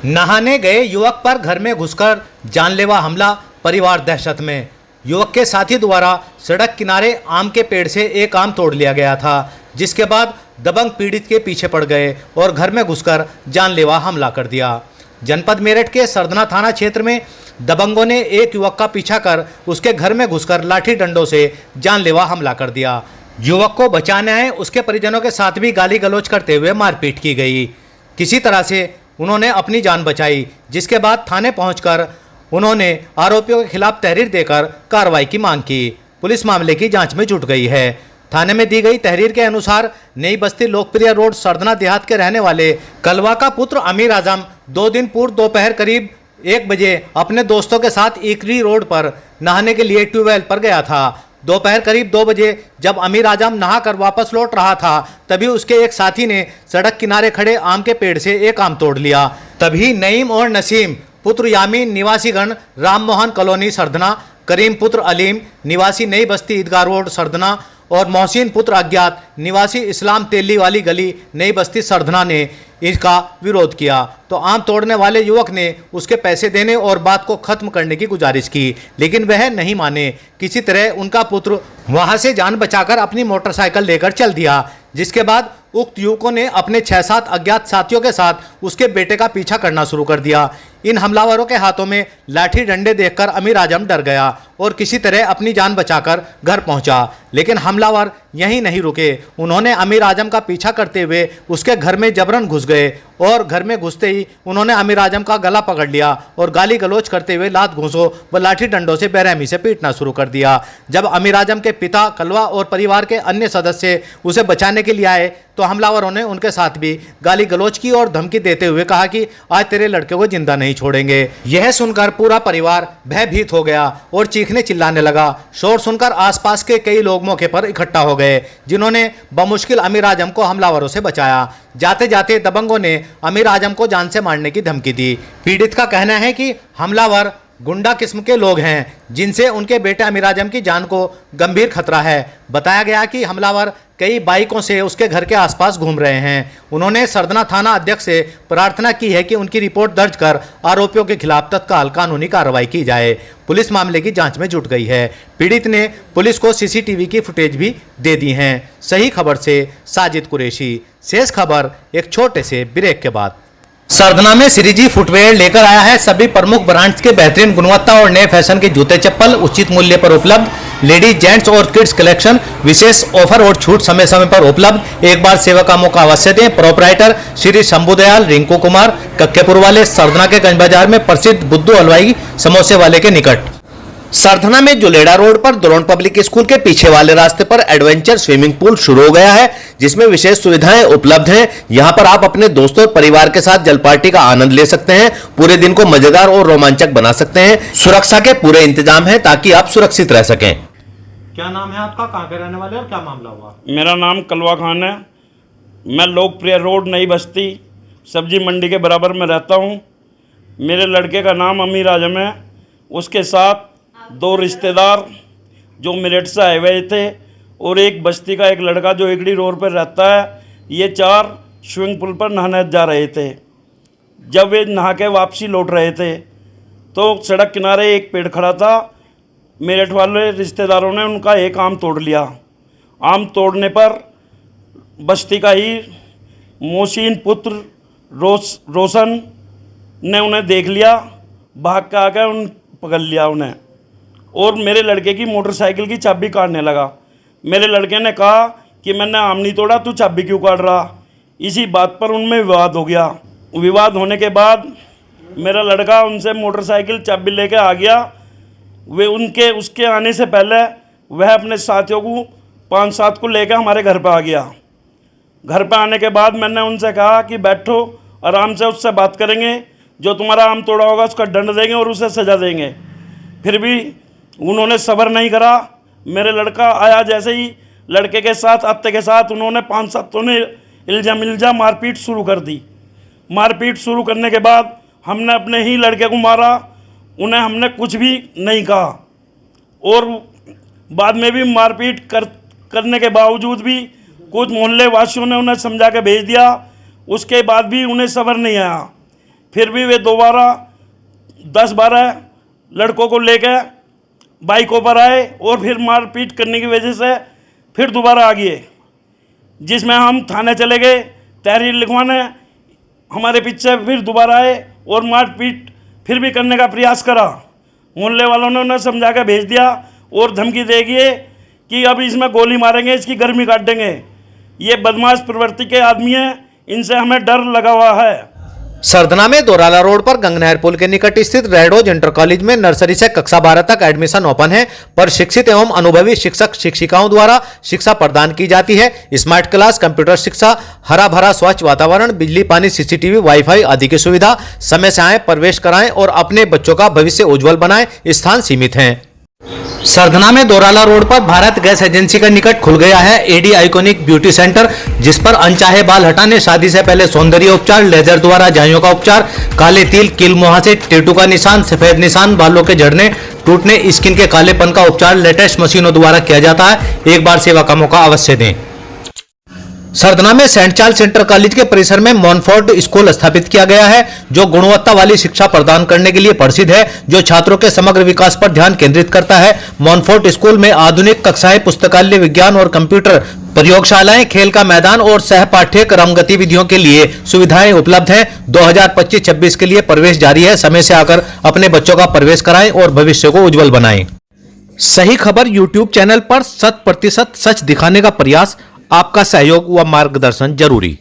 नहाने गए युवक पर घर में घुसकर जानलेवा हमला, परिवार दहशत में। युवक के साथी द्वारा सड़क किनारे आम के पेड़ से एक आम तोड़ लिया गया था, जिसके बाद दबंग पीड़ित के पीछे पड़ गए और घर में घुसकर जानलेवा हमला कर दिया। जनपद मेरठ के सरधना थाना क्षेत्र में दबंगों ने एक युवक का पीछा कर उसके घर में घुसकर लाठी डंडों से जानलेवा हमला कर दिया। युवक को बचाने आए उसके परिजनों के साथ भी गाली गलौज करते हुए मारपीट की गई। किसी तरह से उन्होंने अपनी जान बचाई, जिसके बाद थाने पहुंचकर उन्होंने आरोपियों के खिलाफ तहरीर देकर कार्रवाई की मांग की। पुलिस मामले की जांच में जुट गई है। थाने में दी गई तहरीर के अनुसार नई बस्ती लोकप्रिय रोड सरधना देहात के रहने वाले कलवा का पुत्र अमीर आजम 2 दिन पूर्व दोपहर करीब 1 बजे अपने दोस्तों के साथ ईकरी रोड पर नहाने के लिए ट्यूबवेल पर गया था। दोपहर करीब 2 बजे जब अमीर आजम नहाकर वापस लौट रहा था, तभी उसके एक साथी ने सड़क किनारे खड़े आम के पेड़ से एक आम तोड़ लिया। तभी नईम और नसीम पुत्र यामीन निवासीगण राम मोहन कॉलोनी सरधना, करीम पुत्र अलीम निवासी नई बस्ती ईदगाह रोड सरधना और मोहसिन पुत्र अज्ञात निवासी इस्लाम तेली वाली गली नई बस्ती सरधना ने इसका विरोध किया तो आम तोड़ने वाले युवक ने उसके पैसे देने और बात को खत्म करने की गुजारिश की, लेकिन वह नहीं माने। किसी तरह उनका पुत्र वहां से जान बचाकर अपनी मोटरसाइकिल लेकर चल दिया, जिसके बाद उक्त युवकों ने अपने 6-7 अज्ञात साथियों के साथ उसके बेटे का पीछा करना शुरू कर दिया। इन हमलावरों के हाथों में लाठी डंडे देखकर अमीर आजम डर गया और किसी तरह अपनी जान बचाकर घर पहुंचा, लेकिन हमलावर यहीं नहीं रुके। उन्होंने अमीर आजम का पीछा करते हुए उसके घर में जबरन घुस गए और घर में घुसते ही उन्होंने अमीर आजम का गला पकड़ लिया और गाली गलौज करते हुए लात घूंसों व लाठी डंडों से बेरहमी से पीटना शुरू कर दिया। जब अमीर आजम के पिता कलवा और परिवार के अन्य सदस्य उसे बचाने के लिए आए तो हमलावरों ने उनके साथ भी गाली गलौज की और धमकी देते हुए कहा कि आज तेरे लड़के को जिंदा नहीं छोड़ेंगे। यह सुनकर पूरा परिवार भयभीत हो गया और चीखने चिल्लाने लगा। शोर सुनकर आसपास के कई लोग मौके पर इकट्ठा हो गए, जिन्होंने बमुश्किल अमीर आजम को हमलावरों से बचाया। जाते जाते दबंगों ने अमीर आजम को जान से मारने की धमकी दी। पीड़ित का कहना है कि हमलावर गुंडा किस्म के लोग हैं, जिनसे उनके बेटे अमीर आजम की जान को गंभीर खतरा है। बताया गया कि हमलावर कई बाइकों से उसके घर के आसपास घूम रहे हैं। उन्होंने सरधना थाना अध्यक्ष से प्रार्थना की है कि उनकी रिपोर्ट दर्ज कर आरोपियों के खिलाफ तत्काल कानूनी कार्रवाई की जाए। पुलिस मामले की जांच में जुट गई है। पीड़ित ने पुलिस को सीसीटीवी की फुटेज भी दे दी है। सही खबर से साजिद कुरैशी। शेष खबर एक छोटे से ब्रेक के बाद। सरधना में श्रीजी फुटवेयर लेकर आया है सभी प्रमुख ब्रांड्स के बेहतरीन गुणवत्ता और नए फैशन के जूते चप्पल उचित मूल्य पर उपलब्ध। लेडीज, जेंट्स और किड्स कलेक्शन विशेष ऑफर और छूट समय समय पर उपलब्ध। एक बार सेवा का मौका अवश्य दें। प्रोपराइटर श्री शंभुदयाल रिंकू कुमार, कक्केपुर वाले, सरधना के गंज बाजार में प्रसिद्ध बुद्धू हलवाई समोसे वाले के निकट। सरधना में जुलेड़ा रोड पर द्रोण पब्लिक स्कूल के पीछे वाले रास्ते पर एडवेंचर स्विमिंग पूल शुरू हो गया है, जिसमें विशेष सुविधाएं उपलब्ध हैं। यहां पर आप अपने दोस्तों और परिवार के साथ जल पार्टी का आनंद ले सकते हैं। पूरे दिन को मजेदार और रोमांचक बना सकते हैं। सुरक्षा के पूरे इंतजाम हैं ताकि आप सुरक्षित रह सकें। क्या नाम है आपका, कहाँ के रहने वाले और क्या मामला हुआ? मेरा नाम कलवा खान है। मैं लोकप्रिय रोड नई बस्ती सब्जी मंडी के बराबर में रहता हूँ। मेरे लड़के का नाम अमीर आजम है। उसके साथ 2 रिश्तेदार जो मेरठ से आए हुए थे और एक बस्ती का एक लड़का जो एकड़ी रोड पर रहता है। ये 4 स्विमिंग पूल पर नहाने जा रहे थे। जब वे नहा के वापसी लौट रहे थे तो सड़क किनारे एक पेड़ खड़ा था। मेरठ वाले रिश्तेदारों ने उनका एक आम तोड़ लिया। आम तोड़ने पर बस्ती का ही मोहसिन पुत्र रोशन ने उन्हें देख लिया, भाग के आकर उन पकड़ लिया उन्हें और मेरे लड़के की मोटरसाइकिल की चाबी काटने लगा। मेरे लड़के ने कहा कि मैंने आम नहीं तोड़ा, तू चाबी क्यों काट रहा। इसी बात पर उनमें विवाद हो गया। विवाद होने के बाद मेरा लड़का उनसे मोटरसाइकिल चाबी लेके आ गया। वे उसके आने से पहले वह अपने साथियों को 5-7 को लेकर हमारे घर पर आ गया। घर पर आने के बाद मैंने उनसे कहा कि बैठो, आराम से उससे बात करेंगे, जो तुम्हारा आम तोड़ा होगा उसका दंड देंगे और उसे सजा देंगे। फिर भी उन्होंने सब्र नहीं करा। मेरे लड़का आया, जैसे ही लड़के के साथ आते के साथ उन्होंने 5-7 ने इल्जाम मारपीट शुरू कर दी। मारपीट शुरू करने के बाद हमने अपने ही लड़के को मारा। उन्हें हमने कुछ भी नहीं कहा और बाद में भी मारपीट करने के बावजूद भी कुछ मोहल्ले वासियों ने उन्हें समझा के भेज दिया। उसके बाद भी उन्हें सब्र नहीं आया फिर भी वे दोबारा 10-12 लड़कों को लेकर बाइकों पर आए और फिर मारपीट करने की वजह से फिर दोबारा आ गए, जिसमें हम थाने चले गए तहरीर लिखवाने। हमारे पीछे फिर दोबारा आए और मारपीट फिर भी करने का प्रयास करा। मोहल्ले वालों ने उन्हें समझा कर भेज दिया और धमकी देगी कि अब इसमें गोली मारेंगे, इसकी गर्मी काट देंगे। ये बदमाश प्रवृत्ति के आदमी हैं, इनसे हमें डर लगा हुआ है। सरधना में दोराला रोड पर गंगनहर पुल के निकट स्थित रेड रोज इंटर कॉलेज में नर्सरी से कक्षा 12 तक एडमिशन ओपन है, पर शिक्षित एवं अनुभवी शिक्षक शिक्षिकाओं द्वारा शिक्षा प्रदान की जाती है। स्मार्ट क्लास, कंप्यूटर शिक्षा, हरा भरा स्वच्छ वातावरण, बिजली पानी, सीसीटीवी, वाईफाई आदि की सुविधा। समय से आए, प्रवेश कराएं और अपने बच्चों का भविष्य उज्जवल बनाएं। स्थान सीमित हैं। सरधना में दोराला रोड पर भारत गैस एजेंसी के निकट खुल गया है एडी आइकॉनिक ब्यूटी सेंटर, जिस पर अनचाहे बाल हटाने, शादी से पहले सौंदर्य उपचार, लेजर द्वारा जाइयों का उपचार, काले तिल, कील मुहासे, टेटू का निशान, सफेद निशान, बालों के झड़ने, टूटने, स्किन के कालेपन का उपचार लेटेस्ट मशीनों द्वारा किया जाता है। एक बार सेवा का मौका अवश्य दें। सरधना में सेंट चार्ल्स इंटर कॉलेज के परिसर में मॉनफोर्ड स्कूल स्थापित किया गया है, जो गुणवत्ता वाली शिक्षा प्रदान करने के लिए प्रसिद्ध है, जो छात्रों के समग्र विकास पर ध्यान केंद्रित करता है। मॉनफोर्ड स्कूल में आधुनिक कक्षाएं, पुस्तकालय, विज्ञान और कंप्यूटर प्रयोगशालाएं, खेल का मैदान और सह पाठ्यक्रम गतिविधियों के लिए सुविधाएं उपलब्ध हैं। 2025-26 के लिए प्रवेश जारी है। समय से आकर अपने बच्चों का प्रवेश कराएं और भविष्य को उज्जवल बनाएं। सही खबर यूट्यूब चैनल पर 100% सच दिखाने का प्रयास। आपका सहयोग व मार्गदर्शन जरूरी।